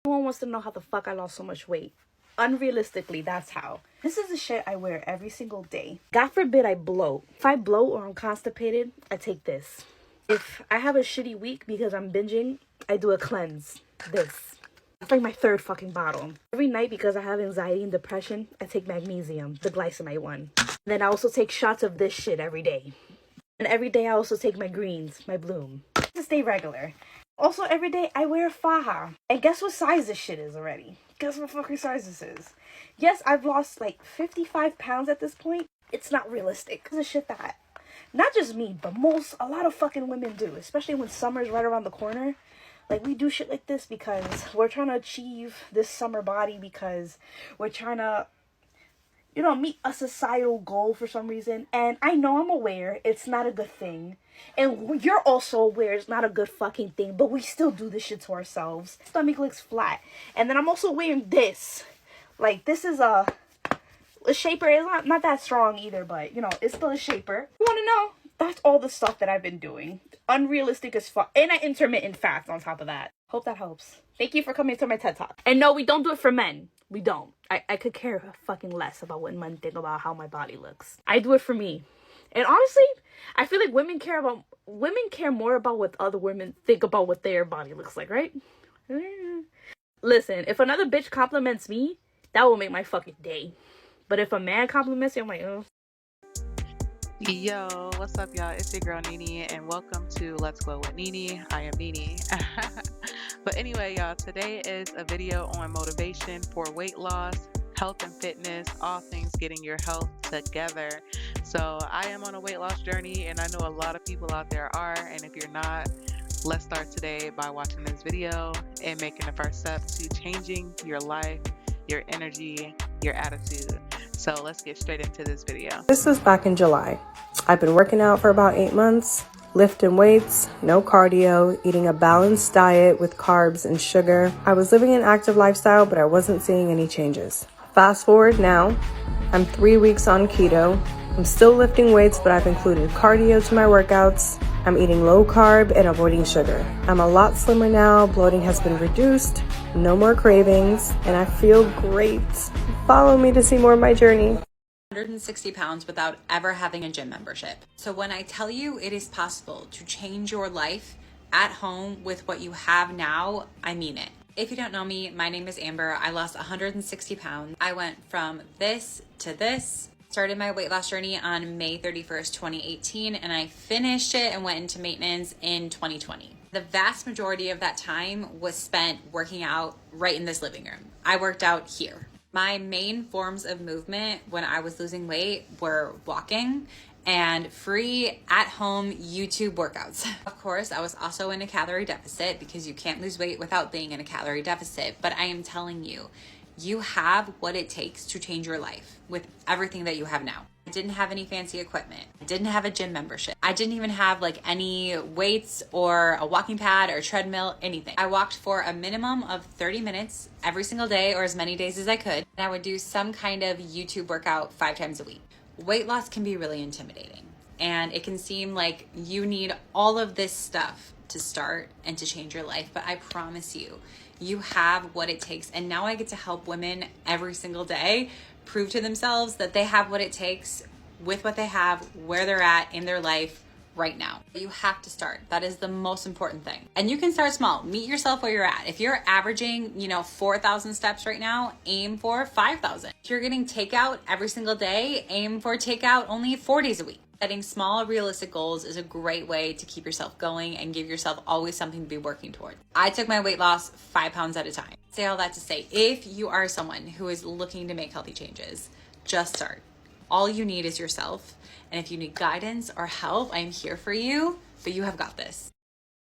No one wants to know how the fuck I lost so much weight. Unrealistically, that's how. This is the shit I wear every single day. God forbid I bloat. If I bloat or I'm constipated, I take this. If I have a shitty week because I'm binging, I do a cleanse. This. It's like my third fucking bottle. Every night, because I have anxiety and depression, I take magnesium, the glycinite one. Then I also take shots of this shit every day. And every day I also take my greens, my bloom. To stay regular. Also, every day I wear a faja. And guess what size this shit is already? Guess what fucking size this is? Yes, I've lost like 55 pounds at this point. It's not realistic. It's the shit that not just me, but a lot of fucking women do. Especially when summer's right around the corner. Like, we do shit like this because we're trying to achieve this summer body, because we're trying to, you know, meet a societal goal for some reason. And I know, I'm aware it's not a good thing. And you're also aware it's not a good fucking thing. But we still do this shit to ourselves. Stomach looks flat. And then I'm also wearing this. Like, this is a shaper. It's not that strong either, but, you know, it's still a shaper. You want to know? That's all the stuff that I've been doing. Unrealistic as fuck. And I intermittent fast on top of that. Hope that helps. Thank you for coming to my TED Talk. And no, we don't do it for men. We don't. I could care fucking less about what men think about how my body looks. I do it for me. And honestly, I feel like women care more about what other women think about what their body looks like, right? Listen, if another bitch compliments me, that will make my fucking day. But if a man compliments me, I'm like, oh. Yo, what's up, y'all? It's your girl Nini, and welcome to Let's Glow with Nini. I am Nini. But anyway, y'all, today is a video on motivation for weight loss, health and fitness, all things getting your health together. So I am on a weight loss journey, and I know a lot of people out there are, and if you're not, let's start today by watching this video and making the first step to changing your life, your energy, your attitude. So let's get straight into this video. This was back in July. I've been working out for about 8 months, lifting weights, no cardio, eating a balanced diet with carbs and sugar. I was living an active lifestyle, but I wasn't seeing any changes. Fast forward now, I'm 3 weeks on keto. I'm still lifting weights, but I've included cardio to my workouts. I'm eating low carb and avoiding sugar. I'm a lot slimmer now, bloating has been reduced, no more cravings, and I feel great. Follow me to see more of my journey. 160 pounds without ever having a gym membership. So when I tell you it is possible to change your life at home with what you have now, I mean it. If you don't know me, my name is Amber. I lost 160 pounds. I went from this to this. Started my weight loss journey on May 31st, 2018, and I finished it and went into maintenance in 2020. The vast majority of that time was spent working out right in this living room. I worked out here. My main forms of movement when I was losing weight were walking and free at-home YouTube workouts. Of course, I was also in a calorie deficit because you can't lose weight without being in a calorie deficit. But I am telling you, you have what it takes to change your life with everything that you have now. I didn't have any fancy equipment. I didn't have a gym membership. I didn't even have like any weights or a walking pad or treadmill, anything. I walked for a minimum of 30 minutes every single day or as many days as I could. And I would do some kind of YouTube workout 5 times a week. Weight loss can be really intimidating. And it can seem like you need all of this stuff to start and to change your life. But I promise you, you have what it takes. And now I get to help women every single day prove to themselves that they have what it takes with what they have, where they're at in their life right now. You have to start. That is the most important thing. And you can start small. Meet yourself where you're at. If you're averaging, 4,000 steps right now, aim for 5,000. If you're getting takeout every single day, aim for takeout only 4 days a week. Setting small, realistic goals is a great way to keep yourself going and give yourself always something to be working toward. I took my weight loss 5 pounds at a time. Say all that to say, if you are someone who is looking to make healthy changes, just start. All you need is yourself. And if you need guidance or help, I am here for you, but you have got this.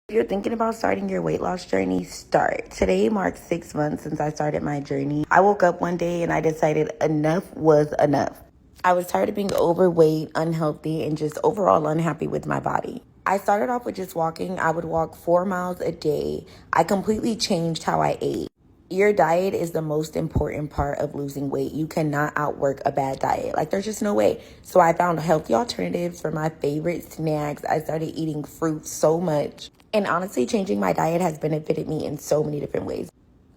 If you're thinking about starting your weight loss journey, start. Today marks 6 months since I started my journey. I woke up one day and I decided enough was enough. I was tired of being overweight, unhealthy, and just overall unhappy with my body. I started off with just walking. I would walk 4 miles a day. I completely changed how I ate. Your diet is the most important part of losing weight. You cannot outwork a bad diet. Like, there's just no way. So I found healthy alternatives for my favorite snacks. I started eating fruit so much. And honestly, changing my diet has benefited me in so many different ways.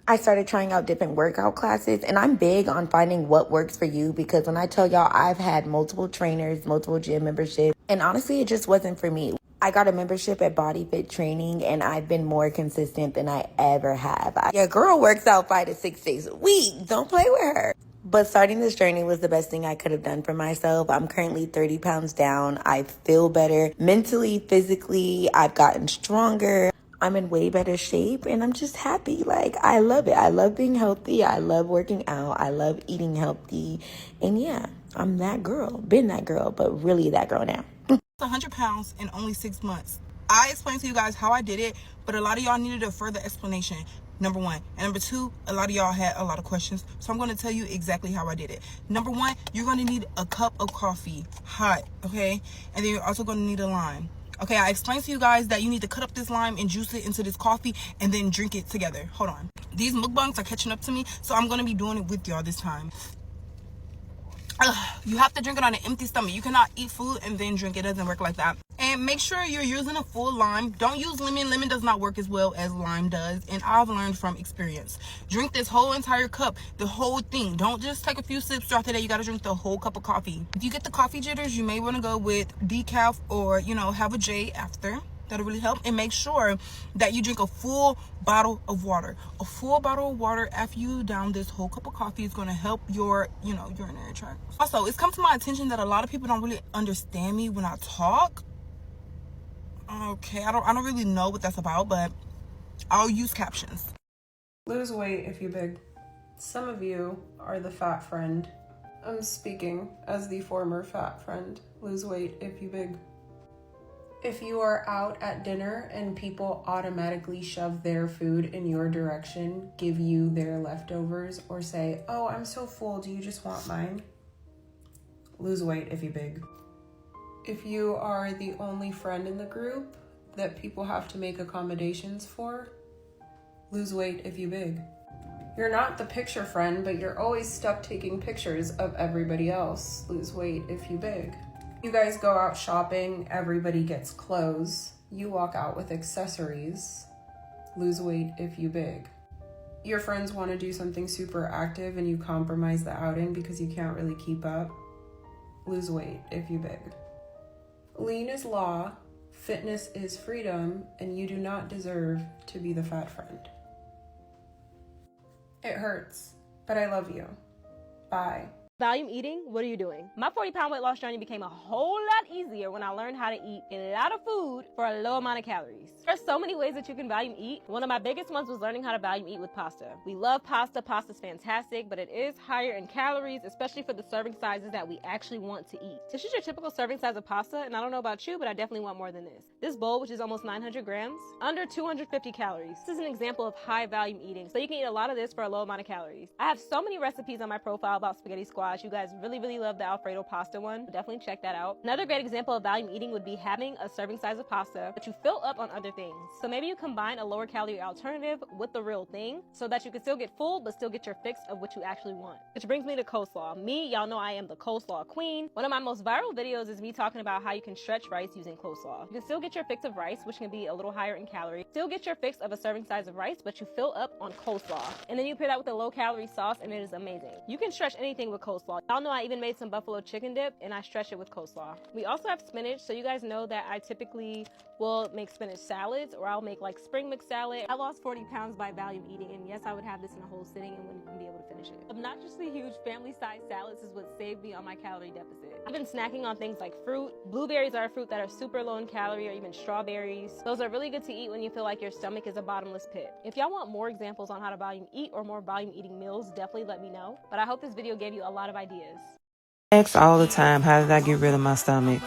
I started trying out different workout classes, and I'm big on finding what works for you because when I tell y'all I've had multiple trainers, multiple gym memberships, and honestly, it just wasn't for me. I got a membership at Body Fit Training, and I've been more consistent than I ever have. Your girl works out 5 to 6 days a week. Don't play with her. But starting this journey was the best thing I could have done for myself. I'm currently 30 pounds down. I feel better mentally, physically. I've gotten stronger. I'm in way better shape and I'm just happy. Like, I love it. I love being healthy. I love working out. I love eating healthy. And yeah, I'm that girl. Been that girl, but really that girl now. 100 pounds in only 6 months. I explained to you guys how I did it, but a lot of y'all needed a further explanation. Number one. And number two, a lot of y'all had a lot of questions. So I'm going to tell you exactly how I did it. Number one, you're going to need a cup of coffee, hot, okay? And then you're also going to need a lime. Okay, I explained to you guys that you need to cut up this lime and juice it into this coffee and then drink it together. Hold on. These mukbangs are catching up to me, so I'm going to be doing it with y'all this time. You have to drink it on an empty stomach. You cannot eat food and then drink. It doesn't work like that. And make sure you're using a full lime. Don't use lemon. Lemon does not work as well as lime does. And I've learned from experience. Drink this whole entire cup, the whole thing. Don't just take a few sips throughout the day. You got to drink the whole cup of coffee. If you get the coffee jitters, you may want to go with decaf or, have a J after. That'll really help. And make sure that you drink a full bottle of water. A full bottle of water after you down this whole cup of coffee is going to help your, urinary tract. Also, it's come to my attention that a lot of people don't really understand me when I talk. Okay, I don't really know what that's about, but I'll use captions. Lose weight if you're big. Some of you are the fat friend. I'm speaking as the former fat friend. Lose weight if you big. If you are out at dinner and people automatically shove their food in your direction, give you their leftovers, or say, "Oh, I'm so full, do you just want mine?" Lose weight if you big. If you are the only friend in the group that people have to make accommodations for, lose weight if you big. You're not the picture friend, but you're always stuck taking pictures of everybody else. Lose weight if you big. You guys go out shopping, everybody gets clothes. You walk out with accessories. Lose weight if you big. Your friends want to do something super active and you compromise the outing because you can't really keep up. Lose weight if you big. Lean is law, fitness is freedom, and you do not deserve to be the fat friend. It hurts, but I love you. Bye. Volume eating, what are you doing? My 40-pound weight loss journey became a whole lot easier when I learned how to eat a lot of food for a low amount of calories. There's so many ways that you can volume eat. One of my biggest ones was learning how to volume eat with pasta. We love pasta. Pasta's fantastic, but it is higher in calories, especially for the serving sizes that we actually want to eat. This is your typical serving size of pasta, and I don't know about you, but I definitely want more than this. This bowl, which is almost 900 grams, under 250 calories. This is an example of high volume eating, so you can eat a lot of this for a low amount of calories. I have so many recipes on my profile about spaghetti squash. You guys really love the Alfredo pasta one. Definitely check that out. Another great example of volume eating would be having a serving size of pasta that you fill up on other things. So maybe you combine a lower calorie alternative with the real thing so that you can still get full but still get your fix of what you actually want. Which brings me to coleslaw. Y'all know I am the coleslaw queen. One of my most viral videos is me talking about how you can stretch rice using coleslaw. You can still get your fix of rice, which can be a little higher in calories. Still get your fix of a serving size of rice, but you fill up on coleslaw. And then you pair that with a low calorie sauce and it is amazing. You can stretch anything with coleslaw. Y'all know I even made some buffalo chicken dip and I stretch it with coleslaw. We also have spinach, so you guys know that I typically will make spinach salads or I'll make like spring mix salad. I lost 40 pounds by volume eating, and yes, I would have this in a whole sitting and wouldn't even be able to finish it. Obnoxiously huge family-sized salads is what saved me on my calorie deficit. I've been snacking on things like fruit. Blueberries are a fruit that are super low in calorie, or even strawberries. Those are really good to eat when you feel like your stomach is a bottomless pit. If y'all want more examples on how to volume eat or more volume eating meals, definitely let me know. But I hope this video gave you a lot of ideas. Ask all the time, how did I get rid of my stomach?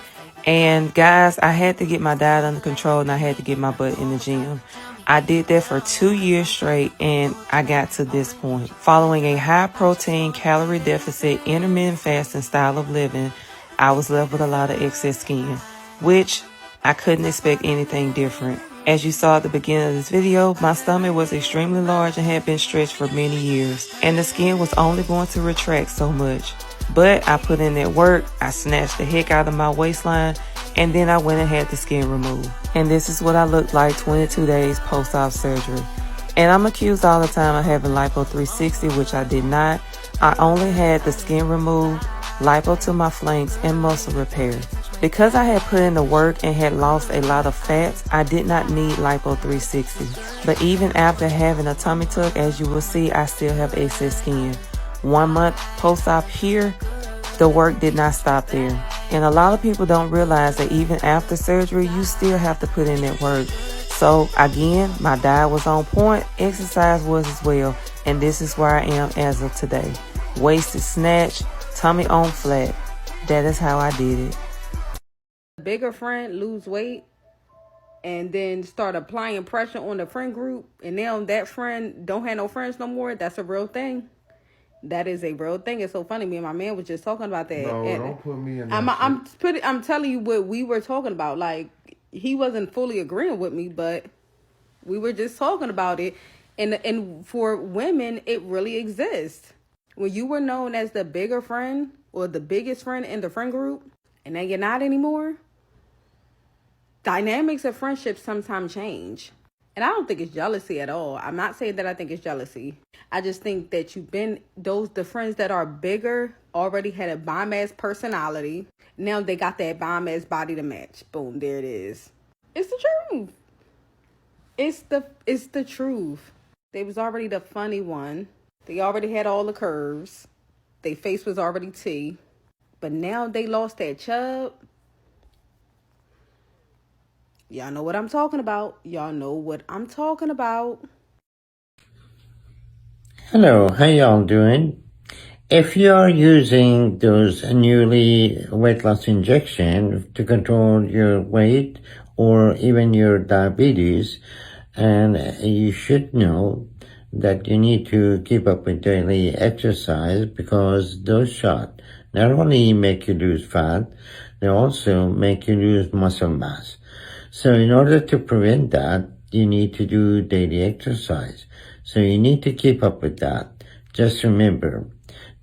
And guys, I had to get my diet under control and I had to get my butt in the gym. I did that for 2 years straight and I got to this point. Following a high protein, calorie deficit, intermittent fasting style of living, I was left with a lot of excess skin, which I couldn't expect anything different. As you saw at the beginning of this video, my stomach was extremely large and had been stretched for many years, and the skin was only going to retract so much. But I put in that work, I snatched the heck out of my waistline, and then I went and had the skin removed. And this is what I looked like 22 days post-op surgery. And I'm accused all the time of having lipo 360, which I did not. I only had the skin removed, lipo to my flanks, and muscle repair. Because I had put in the work and had lost a lot of fats, I did not need lipo 360. But even after having a tummy tuck, as you will see, I still have excess skin. 1 month post-op here, the work did not stop there. And a lot of people don't realize that even after surgery, you still have to put in that work. So again, my diet was on point, exercise was as well, and this is where I am as of today. Waist is snatched, tummy on flat. That is how I did it. Bigger friend lose weight and then start applying pressure on the friend group, and now that friend don't have no friends no more. That's a real thing. That is a real thing. It's so funny. Me and my man was just talking about that. No, and don't put me in that I'm telling you what we were talking about. Like, he wasn't fully agreeing with me, but we were just talking about it. And for women, it really exists. When you were known as the bigger friend or the biggest friend in the friend group, and then you're not anymore, dynamics of friendships sometimes change. And I don't think it's jealousy at all. I'm not saying that I think it's jealousy. I just think that the friends that are bigger already had a bomb-ass personality. Now they got that bomb-ass body to match. Boom, there it is. It's the truth. It's the truth. They was already the funny one. They already had all the curves. Their face was already T. But now they lost that chub. Y'all know what I'm talking about. Y'all know what I'm talking about. Hello, how y'all doing? If you're using those newly weight loss injection to control your weight or even your diabetes, and you should know that you need to keep up with daily exercise, because those shots not only make you lose fat, they also make you lose muscle mass. So in order to prevent that, you need to do daily exercise. So you need to keep up with that. Just remember,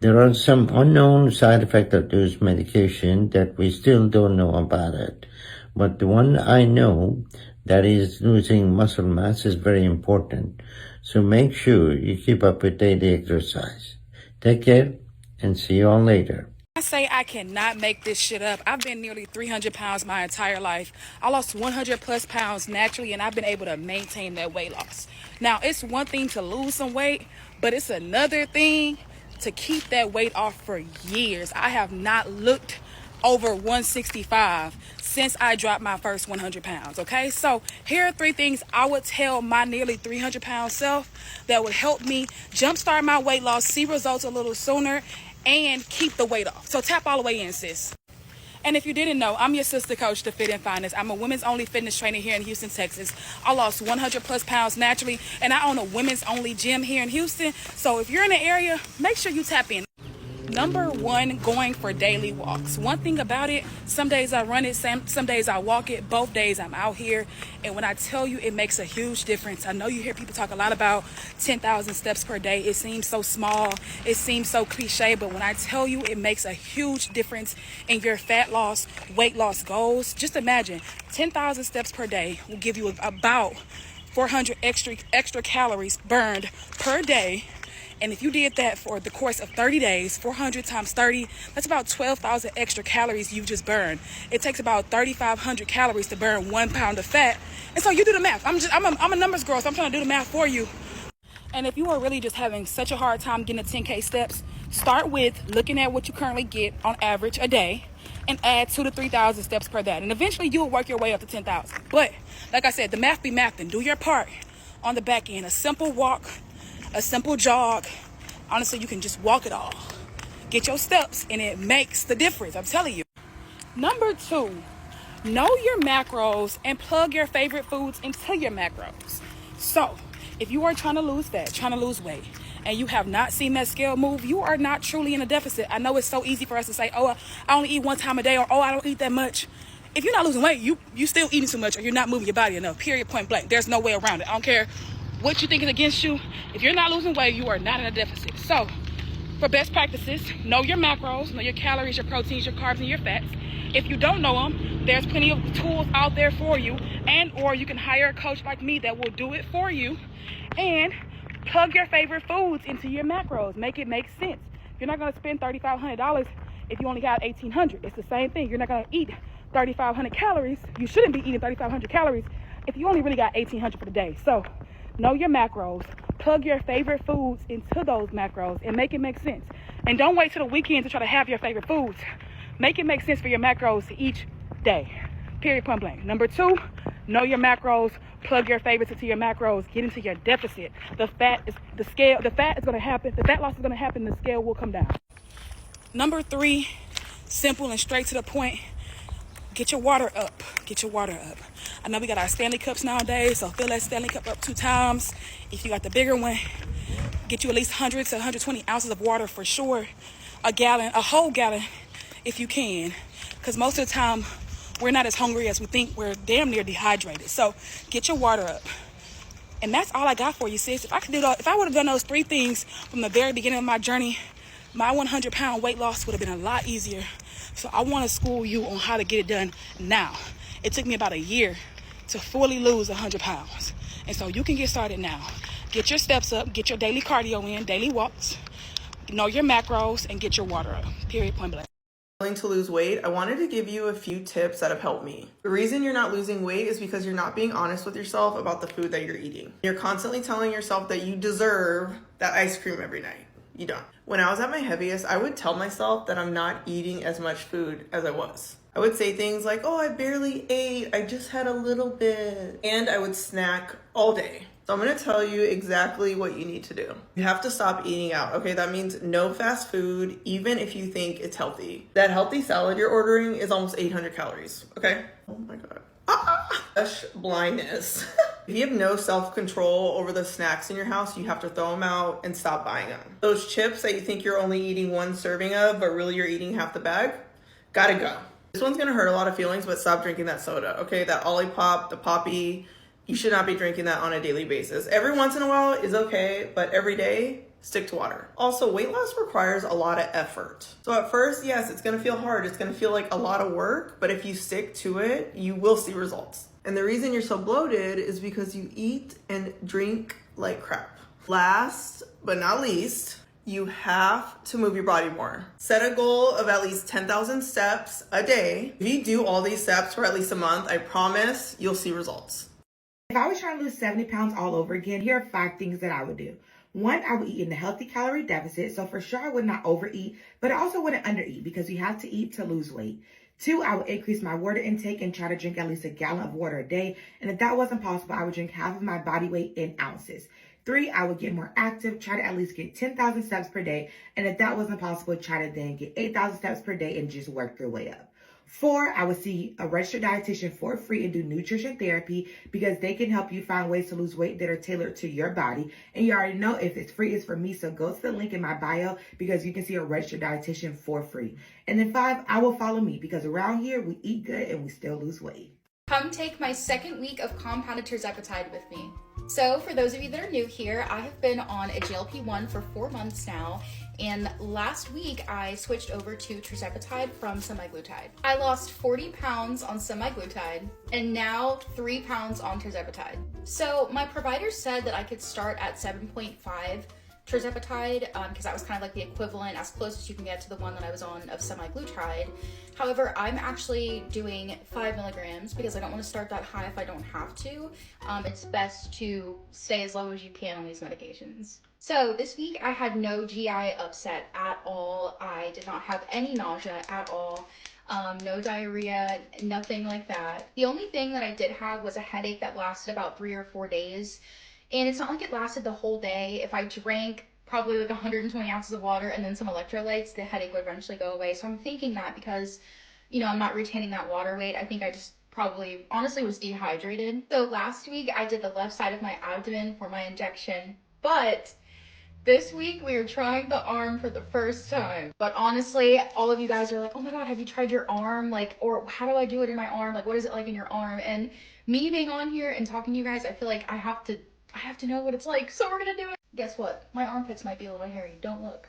there are some unknown side effects of those medication that we still don't know about it. But the one I know, that is losing muscle mass, is very important. So make sure you keep up with daily exercise. Take care and see you all later. I say I cannot make this shit up. I've been nearly 300 pounds my entire life. I lost 100 plus pounds naturally, and I've been able to maintain that weight loss. Now, it's one thing to lose some weight, but it's another thing to keep that weight off for years. I have not looked over 165 since I dropped my first 100 pounds, okay? So here are 3 things I would tell my nearly 300 pound self that would help me jumpstart my weight loss, see results a little sooner, and keep the weight off. So tap all the way in, sis. And if you didn't know, I'm your sister coach, The Fit and Finest. I'm a women's only fitness trainer here in Houston, Texas. I lost 100 plus pounds naturally, and I own a women's only gym here in Houston. So if you're in the area, make sure you tap in. Number 1, going for daily walks. One thing about it, some days I run it, some days I walk it, both days I'm out here. And when I tell you, it makes a huge difference. I know you hear people talk a lot about 10,000 steps per day. It seems so small, it seems so cliche, but when I tell you, it makes a huge difference in your fat loss, weight loss goals. Just imagine 10,000 steps per day will give you about 400 extra calories burned per day. And if you did that for the course of 30 days, 400 times 30, that's about 12,000 extra calories you've just burned. It takes about 3,500 calories to burn 1 pound of fat. And so you do the math. I'm a numbers girl, so I'm trying to do the math for you. And if you are really just having such a hard time getting the 10K steps, start with looking at what you currently get on average a day and add 2,000 to 3,000 steps per that. And eventually you will work your way up to 10,000. But like I said, the math be mathing. Do your part on the back end. A simple walk, a simple jog. Honestly, you can just walk it all. Get your steps, and it makes the difference. I'm telling you. Number 2, know your macros and plug your favorite foods into your macros. So, if you are trying to lose fat, trying to lose weight, and you have not seen that scale move, you are not truly in a deficit. I know it's so easy for us to say, oh, I only eat 1 time a day, or oh, I don't eat that much. If you're not losing weight, you still eating too much, or you're not moving your body enough. Period, point blank. There's no way around it. I don't care what you think is against you. If you're not losing weight, you are not in a deficit. So, for best practices, know your macros, know your calories, your proteins, your carbs, and your fats. If you don't know them, there's plenty of tools out there for you, and or you can hire a coach like me that will do it for you. And plug your favorite foods into your macros. Make it make sense. You're not going to spend $3,500 if you only got 1,800. It's the same thing. You're not going to eat 3,500 calories. You shouldn't be eating 3,500 calories if you only really got 1,800 for the day. So know your macros. Plug your favorite foods into those macros and make it make sense. And don't wait till the weekend to try to have your favorite foods. Make it make sense for your macros each day. Period, point blank. Number 2, know your macros. Plug your favorites into your macros. Get into your deficit. The fat is going to happen. The fat loss is going to happen. The scale will come down. Number 3, simple and straight to the point. Get your water up. Get your water up. I know we got our Stanley Cups nowadays, so fill that Stanley Cup up 2 times. If you got the bigger one, get you at least 100 to 120 ounces of water for sure. A whole gallon if you can. Because most of the time, we're not as hungry as we think. We're damn near dehydrated. So get your water up. And that's all I got for you, sis. If I would have done those 3 things from the very beginning of my journey, my 100-pound weight loss would have been a lot easier. So I want to school you on how to get it done now. It took me about a year to fully lose 100 pounds. And so you can get started now. Get your steps up, get your daily cardio in, daily walks, know your macros, and get your water up. Period, point blank. To lose weight, I wanted to give you a few tips that have helped me. The reason you're not losing weight is because you're not being honest with yourself about the food that you're eating. You're constantly telling yourself that you deserve that ice cream every night. You don't. When I was at my heaviest, I would tell myself that I'm not eating as much food as I was. I would say things like, oh, I barely ate, I just had a little bit. And I would snack all day. So I'm going to tell you exactly what you need to do. You have to stop eating out, okay? That means no fast food, even if you think it's healthy. That healthy salad you're ordering is almost 800 calories, okay? Oh my God. Gosh, blindness. If you have no self-control over the snacks in your house, you have to throw them out and stop buying them. Those chips that you think you're only eating 1 serving of, but really you're eating half the bag, gotta go. This one's gonna hurt a lot of feelings, but stop drinking that soda, okay? That Olipop, the Poppy, you should not be drinking that on a daily basis. Every once in a while is okay, but every day, stick to water. Also, weight loss requires a lot of effort. So at first, yes, it's gonna feel hard. It's gonna feel like a lot of work, but if you stick to it, you will see results. And the reason you're so bloated is because you eat and drink like crap. Last but not least, you have to move your body more. Set a goal of at least 10,000 steps a day. If you do all these steps for at least a month, I promise you'll see results. If I was trying to lose 70 pounds all over again, here are 5 things that I would do. 1, I would eat in a healthy calorie deficit. So for sure, I would not overeat, but I also wouldn't undereat because you have to eat to lose weight. 2, I would increase my water intake and try to drink at least a gallon of water a day. And if that wasn't possible, I would drink half of my body weight in ounces. 3, I would get more active, try to at least get 10,000 steps per day. And if that wasn't possible, try to then get 8,000 steps per day and just work your way up. 4, I would see a registered dietitian for free and do nutrition therapy because they can help you find ways to lose weight that are tailored to your body. And you already know if it's free, it's for me. So go to the link in my bio because you can see a registered dietitian for free. And then 5, I will follow me because around here we eat good and we still lose weight. Come take my 2nd week of compounded tirzepatide with me. So for those of you that are new here, I have been on a GLP-1 for 4 months now. And last week, I switched over to tirzepatide from semaglutide. I lost 40 pounds on semaglutide and now 3 pounds on tirzepatide. So my provider said that I could start at 7.5 tirzepatide because that was kind of like the equivalent, as close as you can get to the one that I was on of semaglutide. However, I'm actually doing 5 milligrams because I don't want to start that high if I don't have to. It's best to stay as low as you can on these medications. So this week I had no GI upset at all. I did not have any nausea at all. No diarrhea, nothing like that. The only thing that I did have was a headache that lasted about 3 or 4 days. And it's not like it lasted the whole day. If I drank probably like 120 ounces of water and then some electrolytes, the headache would eventually go away. So I'm thinking that because, you know, I'm not retaining that water weight, I think I just probably honestly was dehydrated. So last week I did the left side of my abdomen for my injection, but this week we are trying the arm for the first time. But honestly, all of you guys are like, oh my God, have you tried your arm? Like, or how do I do it in my arm? Like, what is it like in your arm? And me being on here and talking to you guys, I feel like I have to know what it's like. So we're gonna do it. Guess what? My armpits might be a little hairy. Don't look.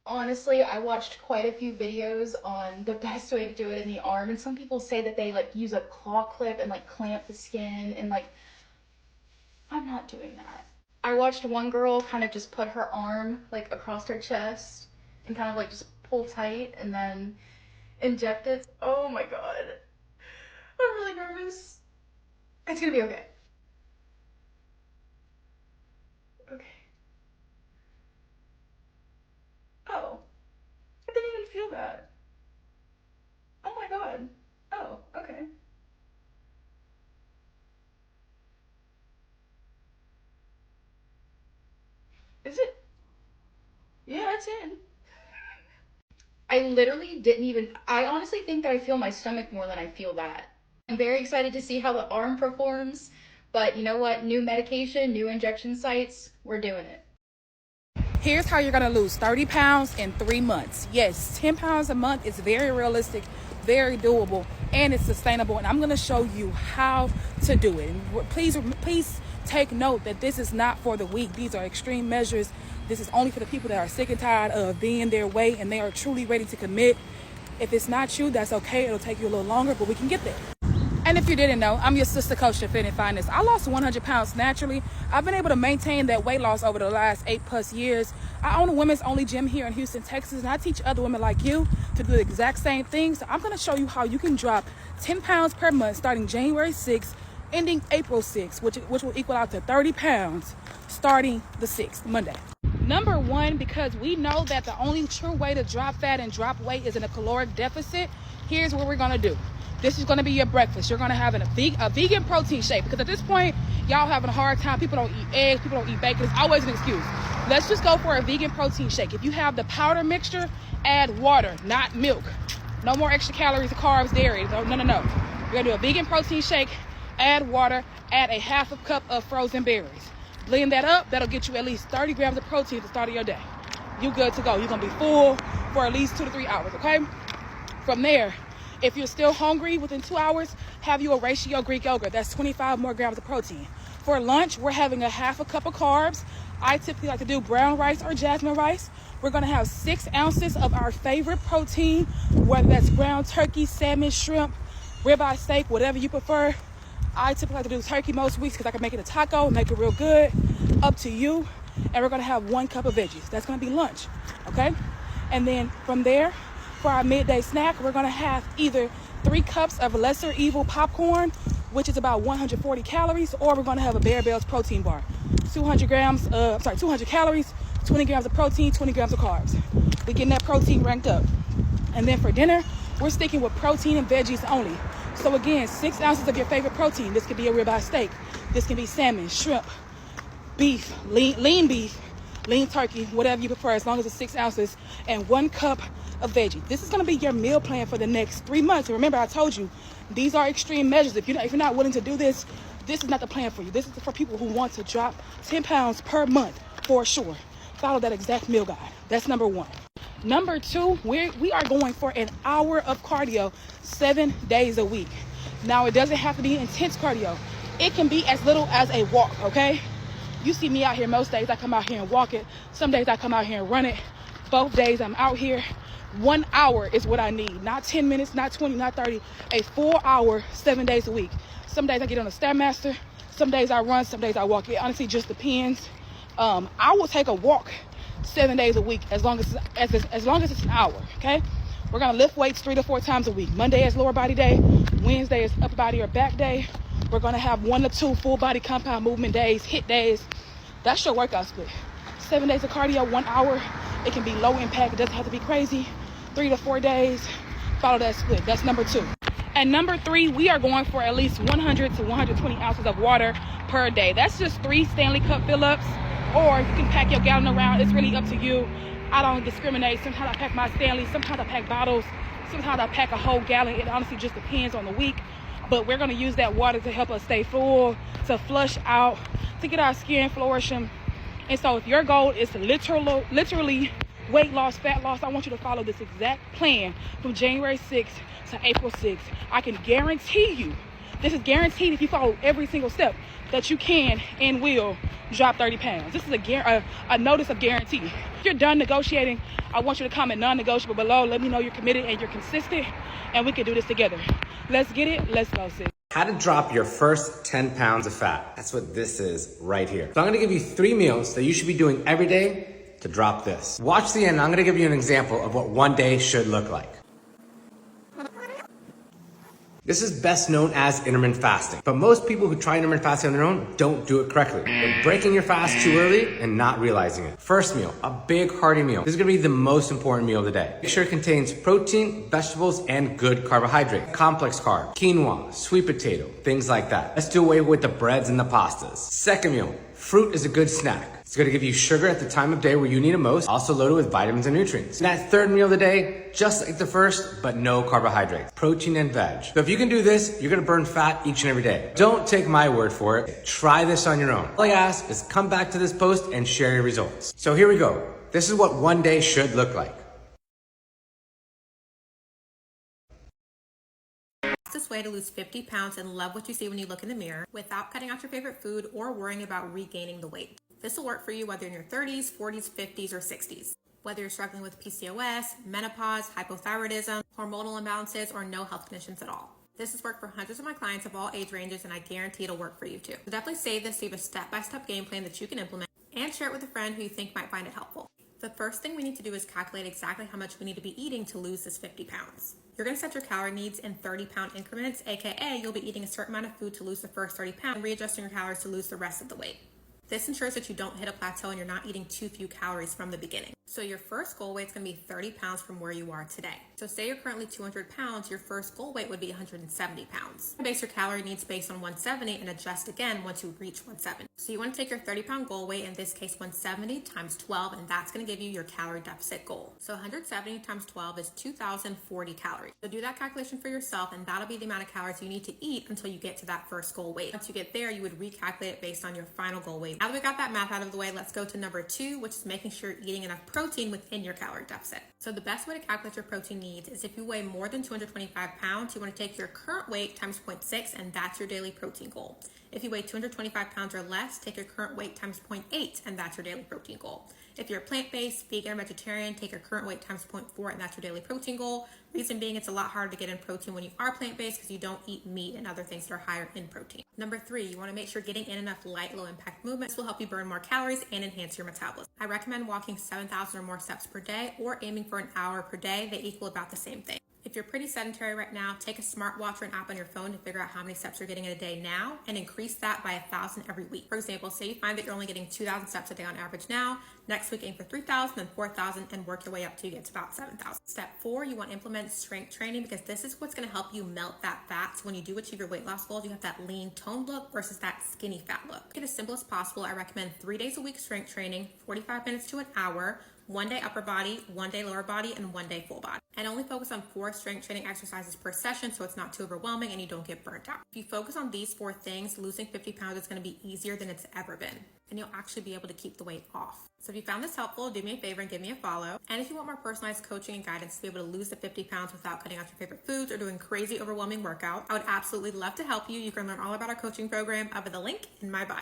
Honestly, I watched quite a few videos on the best way to do it in the arm, and some people say that they like use a claw clip and like clamp the skin, and like, I'm not doing that. I watched one girl kind of just put her arm like across her chest and kind of like just pull tight and then inject it. Oh my god. I'm really nervous. It's gonna be okay. Okay. Oh. I didn't even feel that. Oh my god. Oh, okay. Is it? Yeah, it's in. I literally didn't even, I honestly think that I feel my stomach more than I feel that. I'm very excited to see how the arm performs, but you know what? New medication, new injection sites, we're doing it. Here's how you're gonna lose 30 pounds in 3 months. Yes, 10 pounds a month is very realistic, very doable, and it's sustainable. And I'm gonna show you how to do it. And please take note that this is not for the weak. These are extreme measures. This is only for the people that are sick and tired of being their way and they are truly ready to commit. If it's not you, that's okay. It'll take you a little longer, but we can get there. And if you didn't know, I'm your sister coach to Fit and Fineness. I lost 100 pounds naturally. I've been able to maintain that weight loss over the last 8+ years. I own a women's only gym here in Houston, Texas, and I teach other women like you to do the exact same thing. So I'm gonna show you how you can drop 10 pounds per month starting January 6th, ending April 6th, which will equal out to 30 pounds starting the 6th, Monday. Number one, because we know that the only true way to drop fat and drop weight is in a caloric deficit, here's what we're gonna do. This is gonna be your breakfast. You're gonna have a vegan protein shake, because at this point, y'all having a hard time. People don't eat eggs, people don't eat bacon. It's always an excuse. Let's just go for a vegan protein shake. If you have the powder mixture, add water, not milk. No more extra calories, carbs, dairy. No. We're gonna do a vegan protein shake, add water, add a half a cup of frozen berries. Blend that up, that'll get you at least 30 grams of protein at the start of your day. You good to go. You're gonna be full for at least 2 to 3 hours, okay? From there, if you're still hungry within 2 hours, have you a ratio Greek yogurt. That's 25 more grams of protein. For lunch, we're having a half a cup of carbs. I typically like to do brown rice or jasmine rice. We're gonna have 6 ounces of our favorite protein, whether that's ground turkey, salmon, shrimp, ribeye steak, whatever you prefer. I typically like to do turkey most weeks because I can make it a taco and make it real good. Up to you. And we're gonna have 1 cup of veggies. That's gonna be lunch, okay? And then from there, for our midday snack, we're gonna have either 3 cups of lesser evil popcorn, which is about 140 calories, or we're gonna have a Bear Bell's protein bar. 200 calories, 20 grams of protein, 20 grams of carbs. We're getting that protein ranked up. And then for dinner, we're sticking with protein and veggies only. So again, 6 ounces of your favorite protein. This could be a ribeye steak. This can be salmon, shrimp, beef, lean beef, lean turkey, whatever you prefer, as long as it's 6 ounces, and 1 cup of veggies. This is gonna be your meal plan for the next 3 months. And remember, I told you, these are extreme measures. If you're not willing to do this, this is not the plan for you. This is for people who want to drop 10 pounds per month for sure. Follow that exact meal guide. That's number one. Number two, we are going for an hour of cardio 7 days a week. Now, it doesn't have to be intense cardio. It can be as little as a walk, okay? You see me out here most days. I come out here and walk it. Some days I come out here and run it. Both days I'm out here. 1 hour is what I need. Not 10 minutes, not 20, not 30. A full hour, 7 days a week. Some days I get on a Stairmaster. Some days I run. Some days I walk. It honestly just depends. I will take a walk 7 days a week as long as it's an hour, okay? We're gonna lift weights 3 to 4 times a week. Monday is lower body day. Wednesday is upper body or back day. We're gonna have 1 to 2 full body compound movement days, HIIT days. That's your workout split. 7 days of cardio, 1 hour. It can be low impact. It doesn't have to be crazy. 3 to 4 days. Follow that split. That's number 2. And number 3, we are going for at least 100 to 120 ounces of water per day. That's just 3 Stanley Cup fill-ups. Or you can pack your gallon around. It's really up to you. I don't discriminate. Sometimes I pack my Stanley. Sometimes I pack bottles. Sometimes I pack a whole gallon. It honestly just depends on the week. But we're going to use that water to help us stay full, to flush out, to get our skin flourishing. And so if your goal is to literally weight loss, fat loss, I want you to follow this exact plan from January 6th to April 6th. I can guarantee you This is guaranteed if you follow every single step that you can and will drop 30 pounds. This is a notice of guarantee. If you're done negotiating, I want you to comment non-negotiable below. Let me know you're committed and you're consistent, and we can do this together. Let's get it. Let's go, sis. How to drop your first 10 pounds of fat. That's what this is right here. So I'm gonna give you 3 meals that you should be doing every day to drop this. Watch the end. I'm gonna give you an example of what one day should look like. This is best known as intermittent fasting, but most people who try intermittent fasting on their own don't do it correctly. They're breaking your fast too early and not realizing it. First meal, a big hearty meal. This is gonna be the most important meal of the day. Make sure it contains protein, vegetables, and good carbohydrate. Complex carb, quinoa, sweet potato, things like that. Let's do away with the breads and the pastas. Second meal, fruit is a good snack. It's gonna give you sugar at the time of day where you need it most, also loaded with vitamins and nutrients. And that third meal of the day, just like the first, but no carbohydrates, protein and veg. So if you can do this, you're gonna burn fat each and every day. Don't take my word for it. Try this on your own. All I ask is come back to this post and share your results. So here we go. This is what one day should look like. Fastest way to lose 50 pounds and love what you see when you look in the mirror without cutting out your favorite food or worrying about regaining the weight. This will work for you whether you're in your 30s, 40s, 50s, or 60s. Whether you're struggling with PCOS, menopause, hypothyroidism, hormonal imbalances, or no health conditions at all. This has worked for hundreds of my clients of all age ranges, and I guarantee it'll work for you too. So definitely save this so you have a step-by-step game plan that you can implement and share it with a friend who you think might find it helpful. The first thing we need to do is calculate exactly how much we need to be eating to lose this 50 pounds. You're going to set your calorie needs in 30-pound increments, aka you'll be eating a certain amount of food to lose the first 30 pounds and readjusting your calories to lose the rest of the weight. This ensures that you don't hit a plateau and you're not eating too few calories from the beginning. So your first goal weight is going to be 30 pounds from where you are today. So say you're currently 200 pounds, your first goal weight would be 170 pounds. Base your calorie needs based on 170 and adjust again once you reach 170. So you want to take your 30-pound goal weight, in this case 170 times 12, and that's going to give you your calorie deficit goal. So 170 times 12 is 2,040 calories. So do that calculation for yourself, and that'll be the amount of calories you need to eat until you get to that first goal weight. Once you get there, you would recalculate it based on your final goal weight. Now that we got that math out of the way, let's go to number 2, which is making sure you're eating enough protein within your calorie deficit. So the best way to calculate your protein needs is if you weigh more than 225 pounds, you want to take your current weight times 0.6, and that's your daily protein goal. If you weigh 225 pounds or less, take your current weight times 0.8, and that's your daily protein goal. If you're plant-based, vegan, or vegetarian, take your current weight times 0.4, and that's your daily protein goal. Reason being, it's a lot harder to get in protein when you are plant-based because you don't eat meat and other things that are higher in protein. Number 3, you want to make sure getting in enough light, low-impact movements will help you burn more calories and enhance your metabolism. I recommend walking 7,000 or more steps per day or aiming for an hour per day. They equal about the same thing. If you're pretty sedentary right now, take a smartwatch or an app on your phone to figure out how many steps you're getting in a day now and increase that by 1,000 every week. For example, say you find that you're only getting 2,000 steps a day on average now. Next week, aim for 3,000, then 4,000, and work your way up till you get to about 7,000. Step 4, you want to implement strength training because this is what's going to help you melt that fat. So when you do achieve your weight loss goals, you have that lean, toned look versus that skinny fat look. Make it as simple as possible. I recommend 3 days a week strength training, 45 minutes to an hour, 1 day upper body, 1 day lower body, and 1 day full body. And only focus on 4 strength training exercises per session so it's not too overwhelming and you don't get burnt out. If you focus on these 4 things, losing 50 pounds is going to be easier than it's ever been. And you'll actually be able to keep the weight off. So if you found this helpful, do me a favor and give me a follow. And if you want more personalized coaching and guidance to be able to lose the 50 pounds without cutting out your favorite foods or doing crazy overwhelming workout, I would absolutely love to help you. You can learn all about our coaching program over the link in my bio.